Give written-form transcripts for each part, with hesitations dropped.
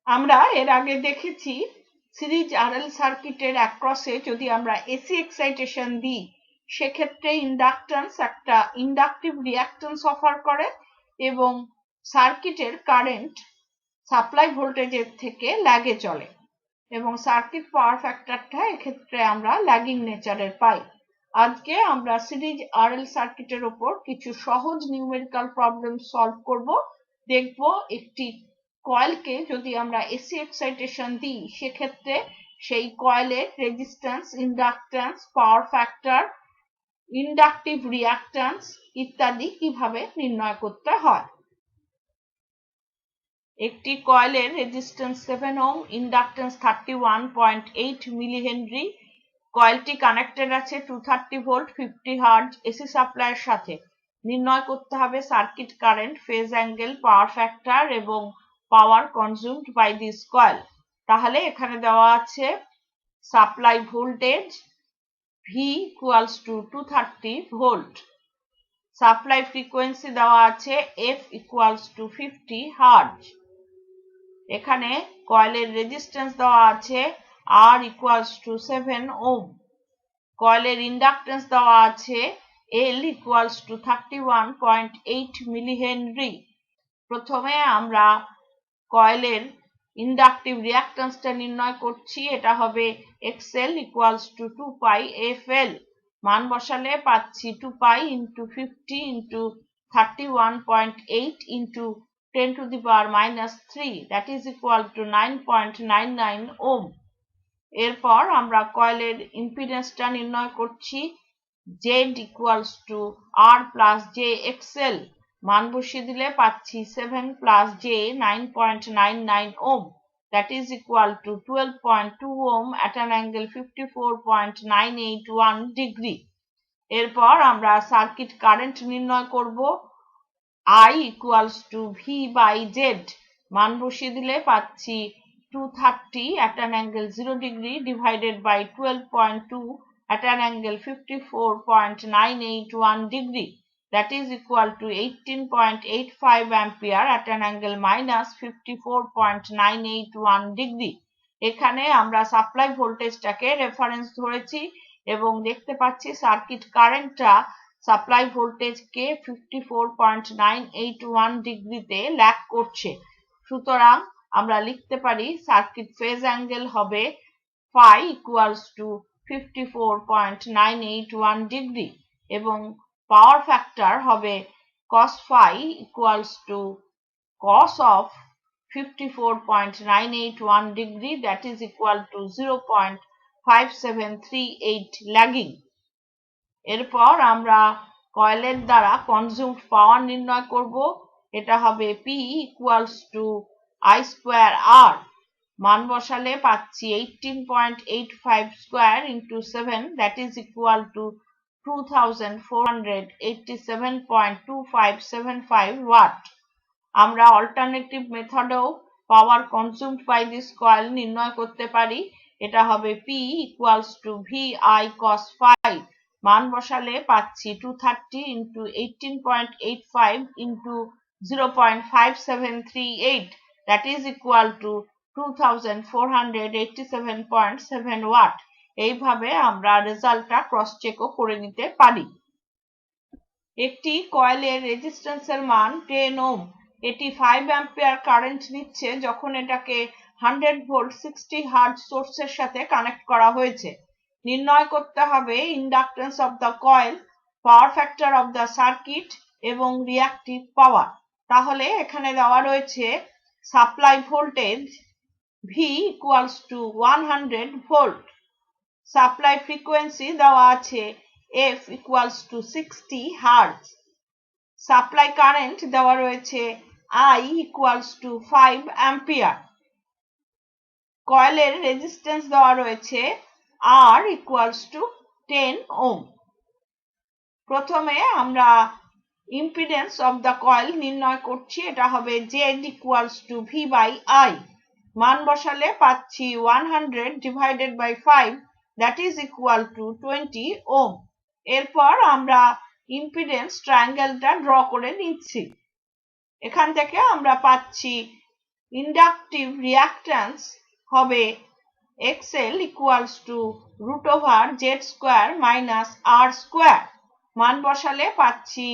আমরা এর আগে দেখেছি সিরিজ আরএল সার্কিটের অ্যাক্রসে যদি আমরা এসি এক্সাইটেশন দিই সেক্ষেত্রে ইন্ডাক্টেন্স একটা ইন্ডাকটিভ রিঅ্যাক্টেন্স অফার করে এবং সার্কিটের কারেন্ট সাপ্লাই ভোল্টেজের থেকে ল্যাগে চলে এবং সার্কিট পাওয়ার ফ্যাক্টরটা এক্ষেত্রে আমরা ল্যাগিং নেচারের পাই। আজকে আমরা সিরিজ আরএল সার্কিটের উপর কিছু সহজ নিউমেরিক্যাল প্রবলেম সলভ করব। দেখব একটি কয়েলকে যদি আমরা এসি এক্সাইটেশন দিই সেক্ষেত্রে সেই কয়েলের resistance, inductance, power factor, inductive reactance ইত্যাদি কিভাবে নির্ণয় করতে হয়। একটি কয়েলের রেজিস্ট্যান্স 7 ওহম, ইন্ডাক্ট্যান্স 31.8 মিলিহেনরি। কয়েলটি কানেক্টেড আছে 230 ভোল্ট 50 হার্জ এসি সাপ্লাইয়ের সাথে। নির্ণয় করতে হবে circuit current, phase angle, power factor এবং পাওয়ার কনজিউমড বাই দিস কয়েল। তাহলে এখানে দেওয়া আছে supply voltage V equals to 230 volt, supply frequency দেওয়া আছে F equals to 50 হার্জ। এখানে কয়েলের রেজিস্ট্যান্স দেওয়া আছে R equals to 7 ওহম। কয়েলের ইন্ডাক্ট্যান্স দেওয়া আছে L equals to 31.8 মিলিহেনরি। প্রথমে আমরা কয়েলের ইন্ডাকটিভ রিঅ্যাক্ট্যান্সটা নির্ণয় করছি। এটা হবে XL equals to 2 pi FL। মান বসালে পাচ্ছি 2 pi into 50 into 31.8 into 10 to the power minus 3 that is equal to 9.99 ohm। এরপর আমরা কয়েলের ইম্পিডেন্সটা নির্ণয় করছি Z equals to R plus JXL। মান বসিয়ে দিলে পাচ্ছি 7 plus J 9.99 ohm that is equal to 12.2 ohm at an angle 54.981 degree। এরপর আমরা সার্কিট কারেন্ট নির্ণয় করব I equals to V by Z। মান বসিয়ে দিলে পাচ্ছি 230 at an angle 0 degree divided by 12.2 at an angle 54.981 degree that is equal to 18.85 ampere at an angle minus 54.981 degree। এখানে আমরা সাপ্লাই ভোল্টেজটাকে রেফারেন্স ধরেছি এবং দেখতে পাচ্ছি সার্কিট কারেন্টটা সাপ্লাই ভোল্টেজকে 54.981 ডিগ্রিতে ল্যাগ করছে। সুতরাং আমরা লিখতে পারি সার্কিট ফেজ অ্যাঙ্গেল হবে phi equals to 54.981 ডিগ্রি এবং পাওয়ার ফ্যাক্টর হবে cos phi equals to cos of 54.981 degree that is equal to 0.5738 lagging. এরপর আমরা কয়েলের দ্বারা কনজিউমড পাওয়ার নির্ণয় করব। এটা হবে P equals to I square R। মান বসালে পাচ্ছি 18.85 square into 7 that is equal to 2487.2575 watt. আমরা অল্টারনেটিভ মেথডেও power consumed by this coil নির্ণয় করতে পারি। এটা হবে P equals to VI cos phi। মান বসালে পাচ্ছি 230 into 18.85 into 0.5738 that is equal to 2487.7 watt. এইভাবে আমরা রেজাল্টটা ক্রস চেকও করে নিতে পারি। একটি কয়েলের রেজিস্ট্যান্সের মান 10 ওহম। এটি 5 অ্যাম্পিয়ার কারেন্ট নিচ্ছে যখন এটাকে 100 ভোল্ট 60 হার্জ সোর্সের সাথে কানেক্ট করা হয়েছে। নির্ণয় করতে হবে inductance of the coil, power factor of the circuit এবং রিঅ্যাক্টিভ পাওয়ার। তাহলে এখানে দেওয়া রয়েছে supply voltage V equals to 100 volt, supply frequency দেওয়া আছে F equals to 60 hertz, supply current দেওয়া রয়েছে I equals to 5 অ্যাম্পিয়ার, কয়েলের রেজিস্ট্যান্স দেওয়া রয়েছে R equals to 10 ওহম। প্রথমে আমরা ইম্পিডেন্স অফ দ্য কয়েল নির্ণয় করছি। এটা হবে Z equals to V by I। মান বসালে পাচ্ছি 100 divided by 5 that is equal to 20 ohm. এরপর আমরা ইম্পিডেন্স ট্রায়াঙ্গেলটা ড্র করে নিচ্ছি। এখান থেকে আমরা পাচ্ছি ইন্ডাকটিভ রিঅ্যাক্ট্যান্স হবে XL equals to root over Z square minus R square. মান বসালে পাচ্ছি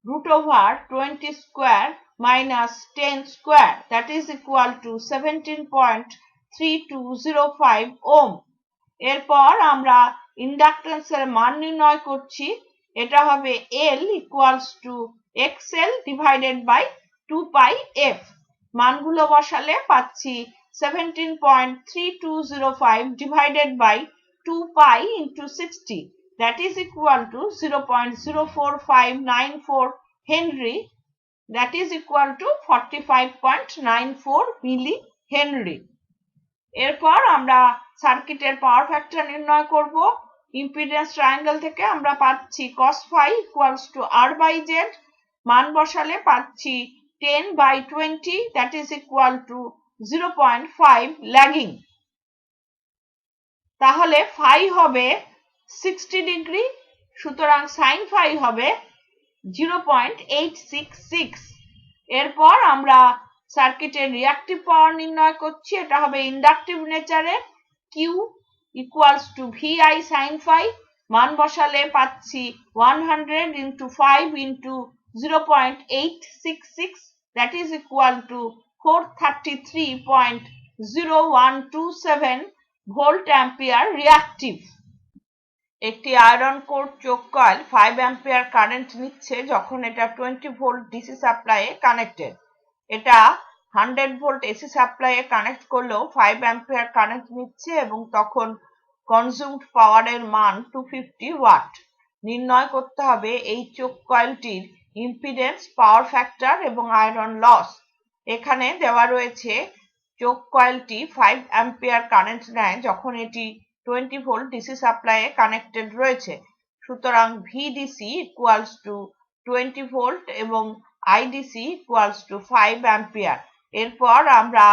root over 20 square minus 10 square, that is equal to 17.3205 ohm. এরপর আমরা ইন্ডাকট্যান্সের মান নির্ণয় করছি। এটা হবে L equals to XL divided by 2 pi f. মানগুলো বসালে পাচ্ছি 17.3205 divided by 2 pi into 60, that is equal to 0.04594 Henry, that is equal to 45.94 millihenry. এরপর আমরা সার্কিটের পাওয়ার ফ্যাক্টর নির্ণয় করব। ইম্পিডেন্স ট্রায়াঙ্গেল থেকে আমরা পাচ্ছি cos phi equals to R by Z, মান বসালে পাচ্ছি 10 by 20, that is equal to 0.5 lagging. তাহলে phi হবে 60 ডিগ্রি, সুতরাং sin phi হবে 0.866। এরপর আমরা সার্কিটের রিঅ্যাক্টিভ পাওয়ার নির্ণয় করছি। এটা হবে ইন্ডাকটিভ নেচারের, Q equals to VI sin phi, মান বসালে পাচ্ছি 100 into 5 into 0.866, that is equal to 433.0127 volt ampere reactive. একটি আয়রন কোর চোক কয়েল 5 অ্যাম্পিয়ার কারেন্ট নিচ্ছে যখন এটা 20 ভোল্ট ডিসি সাপ্লাইয়ে কানেক্টেড। এটা 100 ভোল্ট এসি সাপ্লাইয়ে কানেক্ট করলেও 5 অ্যাম্পিয়ার কারেন্ট নিচ্ছে এবং তখন কনজিউমড পাওয়ারের মান 250 ওয়াট। নির্ণয় করতে হবে এই চোক কয়েলটির ইম্পিডেন্স, পাওয়ার ফ্যাক্টর এবং আয়রন লস। এখানে দেওয়া রয়েছে চোক কয়েলটি 5 অ্যাম্পিয়ার কারেন্ট নেয় যখন এটি 20 ভোল্ট ডিসি সাপ্লাইয়ে কানেক্টেড রয়েছে। সুতরাং VDC equals to 20 ভোল্ট এবং IDC equals to 5 অ্যাম্পিয়ার। এরপর আমরা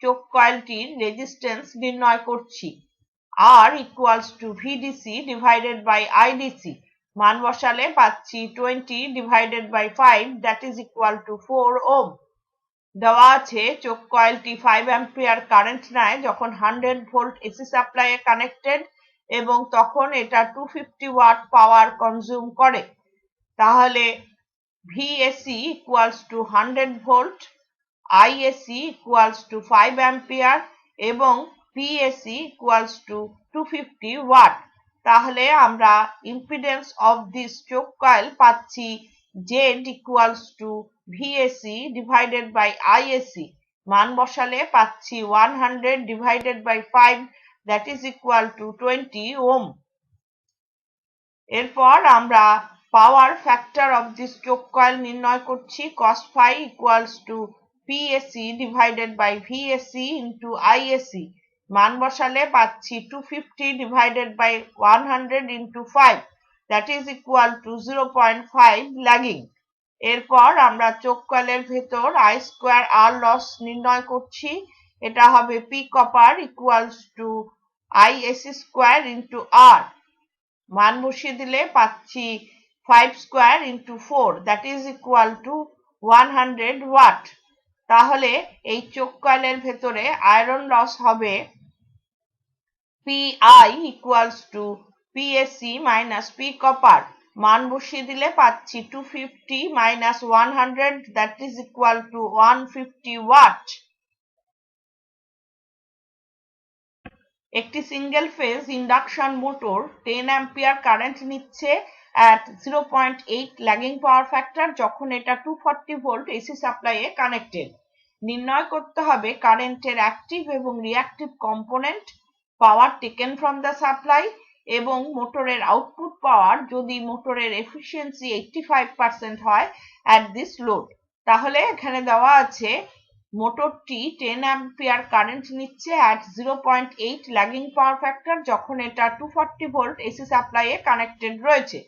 চোক কয়েলটির রেজিস্ট্যান্স নির্ণয় করছি। R equals to VDC divided by IDC, মান বসালে পাচ্ছি 20 divided by 5, that is equal to 4 ohm। দেওয়া আছে চোক কয়েলটি 5 অ্যাম্পিয়ার কারেন্ট নেয় যখন 100 ভোল্ট এসি সাপ্লাইয়ে কানেক্টেড এবং তখন এটা 250 ওয়াট পাওয়ার কনজিউম করে। তাহলে VAC equals to 100 volt, IAC equals to 5 ampere এবং PAC equals to 250 ওয়াট। তাহলে আমরা impedance of this choke coil পাচ্ছি Z equals to VAC divided by IAC, মান বসালে পাচ্ছি 100 divided by 5, that is equal to 20 ohm। এরপর আমরা power factor of this choke coil নির্ণয় করছি। cos phi equals to PAC divided by VAC into IAC, মান বসালে পাচ্ছি 250 divided by 100 into 5, that is equal to 0.5 lagging. এরপর আমরা চোক কয়েলের ভেতর I square R লস নির্ণয় করছি। এটা হবে P copper equals to IAC square into R, মান বসিয়ে দিলে পাচ্ছি 5 square into 4, that is equal to 100 watt. তাহলে এই চোক কয়েলের ভেতরে আয়রন লস হবে PI equals to PAC minus P copper, মান বসিয়ে দিলে পাচ্ছি 250 minus 100, that is equal to 150 watt. একটি single phase induction motor 10 ampere current নিচ্ছে at 0.8 ল্যাগিং পাওয়ার ফ্যাক্টর যখন এটা 240 ভোল্ট এসি সাপ্লাইয়ে কানেক্টেড। নির্ণয় করতে হবে কারেন্টের অ্যাক্টিভ এবং reactive component, power taken from the supply এবং মোটরের আউটপুট পাওয়ার যদি মোটরের এফিসিয়েন্সি 85% হয় at this load। তাহলে এখানে দেওয়া আছে মোটরটি 10 অ্যাম্পিয়ার কারেন্ট নিচ্ছে at 0.8 ল্যাগিং পাওয়ার ফ্যাক্টর যখন এটা 240 ভোল্ট এসি সাপ্লাইয়ে কানেক্টেড রয়েছে।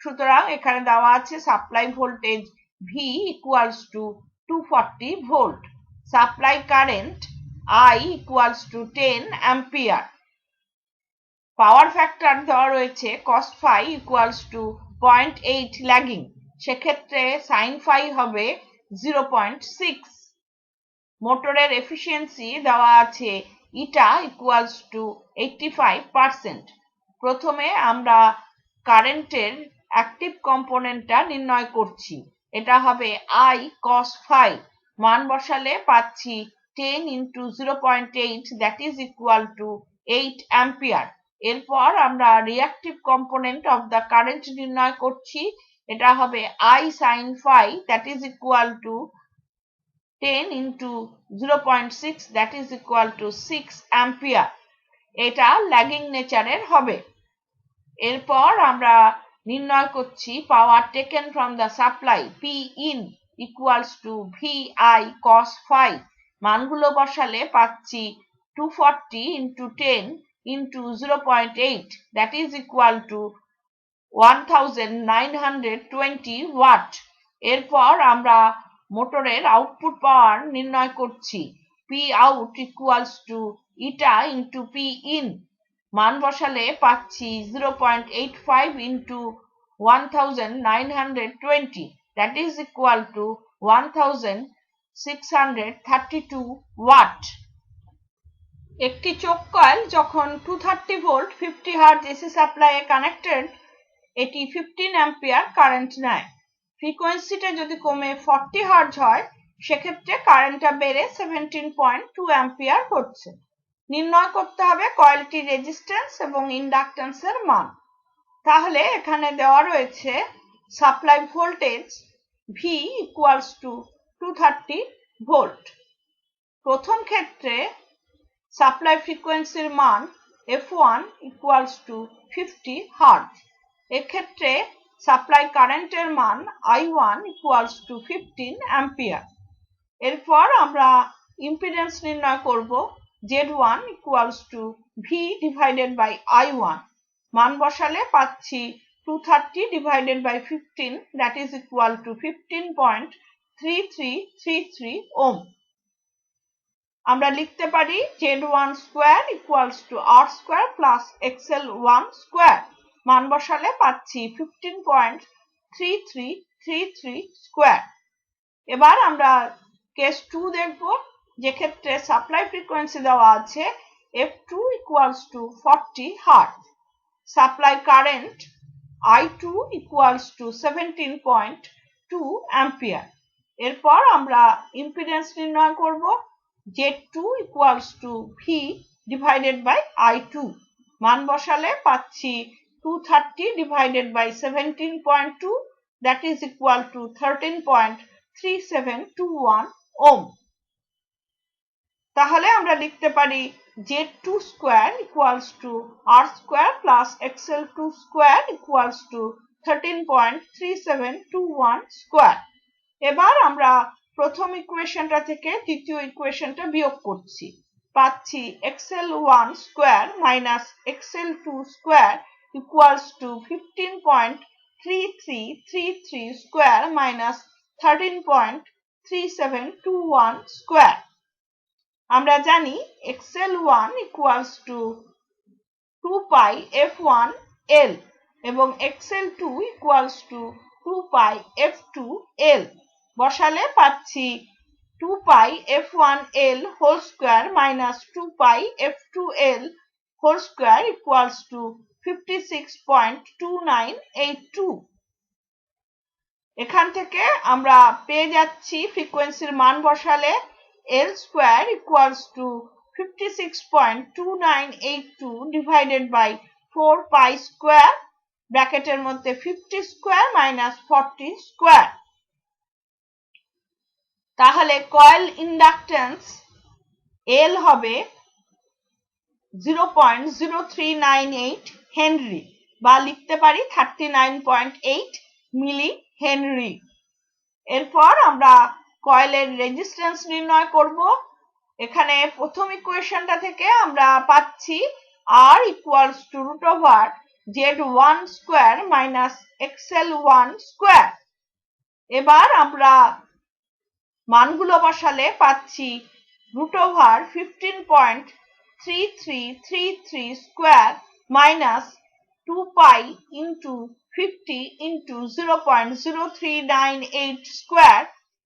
সুতরাং এখানে দেওয়া আছে supply voltage V equals to 240 volt, supply current I equals to 10 ampere. Power factor দেওয়া রয়েছে cos phi equals to 0.8 lagging, সেক্ষেত্রে sin phi হবে 0.6। মোটরের এফিসিয়েন্সি দেওয়া আছে ইটা ইকুয়ালস টু 85%। প্রথমে আমরা কারেন্টের অ্যাক্টিভ কম্পোনেন্টটা নির্ণয় করছি। এটা হবে I cos phi, মান বসালে পাচ্ছি 10 into 0.8 that is equal to 8 ampere। এরপর আমরা reactive component of the current নির্ণয় করছি। এটা হবে I sin phi that is equal to 10 into 0.6 that is equal to 6 ampere। এটা ল্যাগিং নেচারের হবে। এরপর আমরা নির্ণয় করছি power taken from the supply P in equals to VI cos phi, মানগুলো বসালে পাচ্ছি 240 into 10 into 0.8 that is equal to 1920 watt. এরপর আমরা মোটরের আউটপুট পাওয়ার নির্ণয় করছি P out equals to eta into P in, মান বসালে পাচ্ছি 0.85 into 1920 that is equal to 1632 watt. একটি চোক কয়েল যখন 230 ভোল্ট 50 হার্জ এসি সাপ্লাই এ কানেক্টেড, এটি 15 অ্যাম্পিয়ার কারেন্ট নেয়। ফ্রিকোয়েন্সিটা যদি কমে 40 হার্জ হয়, সেক্ষেত্রে কারেন্টটা বেড়ে 17.2 অ্যাম্পিয়ার হচ্ছে। নির্ণয় করতে হবে কয়েলটির রেজিস্ট্যান্স এবং ইন্ডাক্টেন্সের মান। তাহলে এখানে দেওয়া রয়েছে supply voltage V equals to 230 volt. প্রথম ক্ষেত্রে সাপ্লাই ফ্রিকোয়েন্সির মান F1 ইকুয়ালস টু 50 হার্জ। এক্ষেত্রে সাপ্লাই কারেন্টের মান I1 ইকুয়ালস টু 15 অ্যাম্পিয়ার। এরপর আমরা ইম্পিডেন্স নির্ণয় করব Z1 equals to V divided by I1, মান বসালে পাচ্ছি 230 divided by 15 that is equal to 15.3333 ohm। আমরা লিখতে পারি Z1 square equals to R square plus XL1 square, মান বসালে পাচ্ছি 15.3333 square। এবার আমরা কেস 2 দেখব, যে ক্ষেত্রে সাপ্লাই ফ্রিকোয়েন্সি দেওয়া আছে F2 equals to 40 hertz, supply current I2 equals to 17.2 ampere. এরপর আমরা ইম্পিডেন্স নির্ণয় করব Z2 equals to V divided by I2, মান বসালে পাচ্ছি 230 divided by 17.2 that is equal to 13.3721 ohm। তাহলে আমরা লিখতে পারি Z2 square equals to R square plus XL2 square equals to 13.3721 square। এবার আমরা প্রথম ইকুয়েশনটা থেকে দ্বিতীয় ইকুয়েশনটা বিয়োগ করছি। পাচ্ছি XL1 square minus XL2 square equals to 15.3333 square minus 13.3721 square। আমরা জানি XL1 equals to 2 pi F1 L এবং XL2 equals to 2 pi F2 L, বসালে পাচ্ছি 2 pi F1 L whole square minus 2 pi F2 L whole square equals to 56.2982। এখান থেকে আমরা পেয়ে যাচ্ছি ফ্রিকোয়েন্সির মান বসালে L square equals to 56.2982 divided by 4 pi square ব্র্যাকেটের মধ্যে 50 square minus 40 square। তাহলে কয়েল ইন্ডাক্টেন্স L হবে 0.0398 হেনরি বা লিখতে পারি 39.8 মিলি হেনরি। এরপর আমরা কয়েলের রেজিস্ট্যান্স নির্ণয় করব। এখানে প্রথম ইকুয়েশনটা থেকে আমরা পাচ্ছি R equals to root over Z1 square minus XL1 square। এবার আমরা মানগুলো বসালে পাচ্ছি root over 15.3333 square minus 2 pi into 50 into 0.0398 square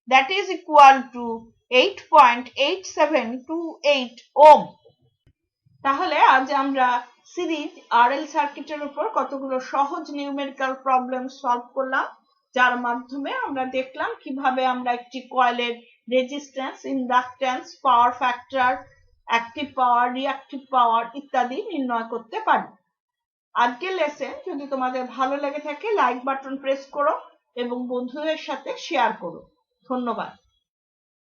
that is equal to 8.8728 ohm. তাহলে আজ আমরা সিরিজ আরএল সার্কিটের উপর কতগুলো সহজ নিউমেরিক্যাল প্রবলেম সলভ করলাম, যার মাধ্যমে আমরা দেখলাম কিভাবে আমরা একটি কয়েলের resistance, inductance, power factor, active power, reactive power ইত্যাদি নির্ণয় করতে পারি। আজকের লেসন যদি তোমাদের ভালো লেগে থাকে লাইক বাটন প্রেস করো এবং বন্ধুদের সাথে শেয়ার করো। ধন্যবাদ।